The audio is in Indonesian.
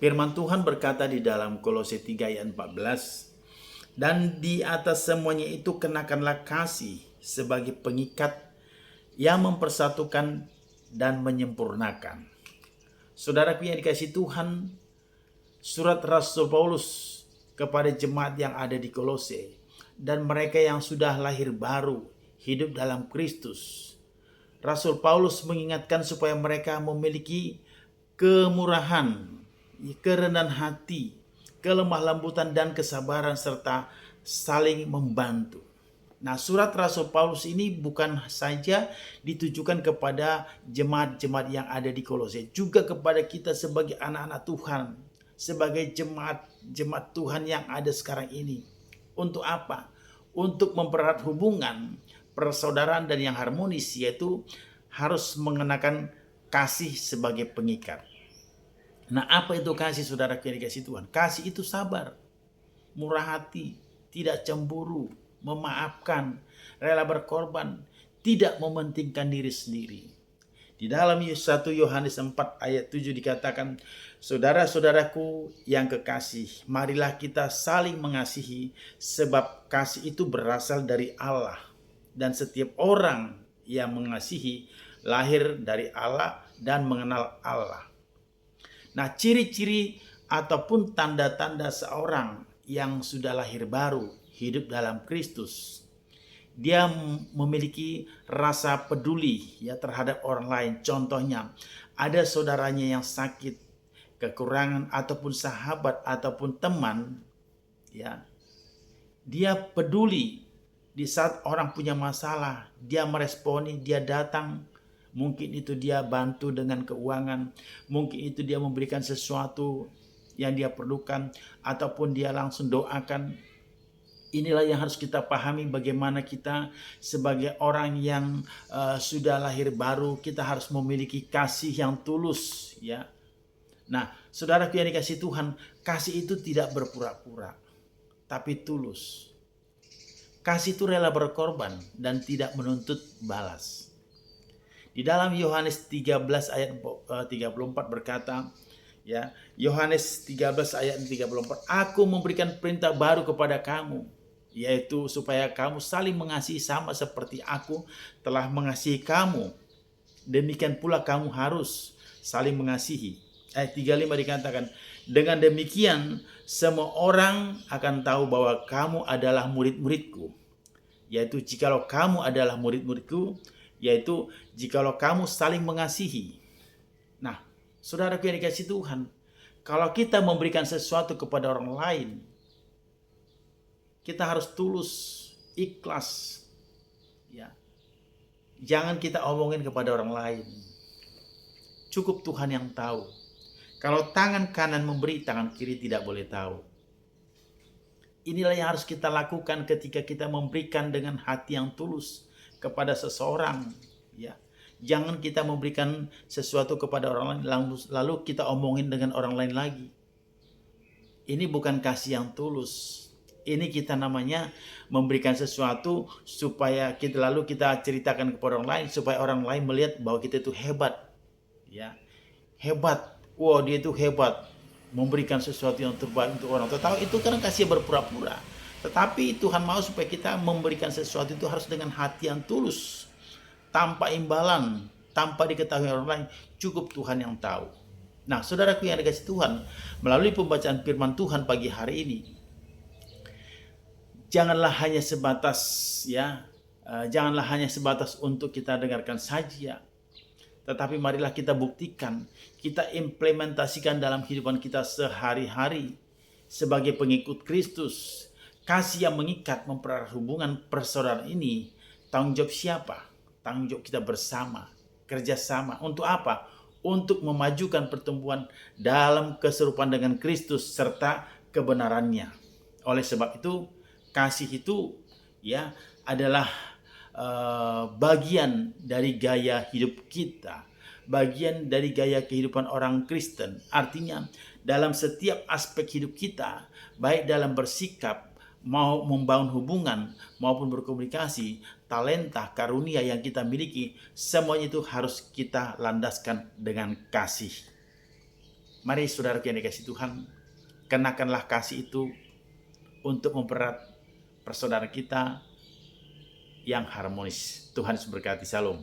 Firman Tuhan berkata di dalam Kolose 3 ayat 14, dan di atas semuanya itu kenakanlah kasih sebagai pengikat yang mempersatukan dan menyempurnakan. Saudaraku yang dikasihi Tuhan, surat Rasul Paulus kepada jemaat yang ada di Kolose dan mereka yang sudah lahir baru, hidup dalam Kristus. Rasul Paulus mengingatkan supaya mereka memiliki kemurahan, kerendahan hati, kelemah lembutan dan kesabaran serta saling membantu. Nah, surat Rasul Paulus ini bukan saja ditujukan kepada jemaat-jemaat yang ada di Kolose, juga kepada kita sebagai anak-anak Tuhan, sebagai jemaat Tuhan yang ada sekarang ini. Untuk apa? Untuk mempererat hubungan persaudaraan dan yang harmonis, yaitu harus mengenakan kasih sebagai pengikat. Nah, apa itu kasih, saudara yang dikasihi Tuhan? Kasih itu sabar, murah hati, tidak cemburu, memaafkan, rela berkorban, tidak mementingkan diri sendiri. Di dalam 1 Yohanes 4 ayat 7 dikatakan, saudara-saudaraku yang kekasih, marilah kita saling mengasihi, sebab kasih itu berasal dari Allah. Dan setiap orang yang mengasihi lahir dari Allah dan mengenal Allah. Nah, ciri-ciri ataupun tanda-tanda seorang yang sudah lahir baru, hidup dalam Kristus, dia memiliki rasa peduli ya terhadap orang lain. Contohnya, ada saudaranya yang sakit, kekurangan ataupun sahabat ataupun teman, ya. Dia peduli di saat orang punya masalah, dia meresponi, dia datang. Mungkin itu dia bantu dengan keuangan, mungkin itu dia memberikan sesuatu yang dia perlukan, ataupun dia langsung doakan. Inilah yang harus kita pahami, bagaimana kita sebagai orang yang sudah lahir baru, kita harus memiliki kasih yang tulus, ya. Nah, saudaraku yang dikasihi Tuhan, kasih itu tidak berpura-pura, tapi tulus. Kasih itu rela berkorban dan tidak menuntut balas. Di dalam Yohanes 13 ayat 34 berkata, ya, Yohanes 13 ayat 34, aku memberikan perintah baru kepada kamu, yaitu supaya kamu saling mengasihi sama seperti aku telah mengasihi kamu. Demikian pula kamu harus saling mengasihi. Ayat 35 dikatakan, dengan demikian semua orang akan tahu bahwa kamu adalah murid-muridku, yaitu jikalau kamu adalah murid-muridku, yaitu jikalau kamu saling mengasihi. Nah, saudaraku yang dikasihi Tuhan, kalau kita memberikan sesuatu kepada orang lain, kita harus tulus, ikhlas, ya. Jangan kita omongin kepada orang lain. Cukup Tuhan yang tahu. Kalau tangan kanan memberi, tangan kiri tidak boleh tahu. Inilah yang harus kita lakukan ketika kita memberikan dengan hati yang tulus kepada seseorang, ya. Jangan kita memberikan sesuatu kepada orang lain lalu kita omongin dengan orang lain lagi. Ini bukan kasih yang tulus. Ini kita namanya memberikan sesuatu supaya lalu kita ceritakan kepada orang lain, supaya orang lain melihat bahwa kita itu hebat, ya. Hebat. Wow, dia itu hebat, memberikan sesuatu yang terbaik untuk orang. Tetapi itu kan kasih berpura-pura. Tetapi Tuhan mau supaya kita memberikan sesuatu itu harus dengan hati yang tulus, tanpa imbalan, tanpa diketahui orang lain. Cukup Tuhan yang tahu. Nah, saudaraku yang dikasihi Tuhan, melalui pembacaan firman Tuhan pagi hari ini, janganlah hanya sebatas untuk kita dengarkan saja, tetapi marilah kita buktikan, kita implementasikan dalam kehidupan kita sehari-hari sebagai pengikut Kristus. Kasih yang mengikat, mempererat hubungan persaudaraan ini, tanggung jawab siapa? Tanggung jawab kita bersama, kerjasama. Untuk apa? Untuk memajukan pertumbuhan dalam keserupaan dengan Kristus serta kebenarannya. Oleh sebab itu, kasih itu ya adalah bagian dari gaya hidup kita, bagian dari gaya kehidupan orang Kristen. Artinya dalam setiap aspek hidup kita, baik dalam bersikap, mau membangun hubungan maupun berkomunikasi, talenta, karunia yang kita miliki, semuanya itu harus kita landaskan dengan kasih. Mari saudara yang dikasih Tuhan, kenakanlah kasih itu untuk mempererat persaudaraan kita yang harmonis. Tuhan Yesus berkati. Shalom.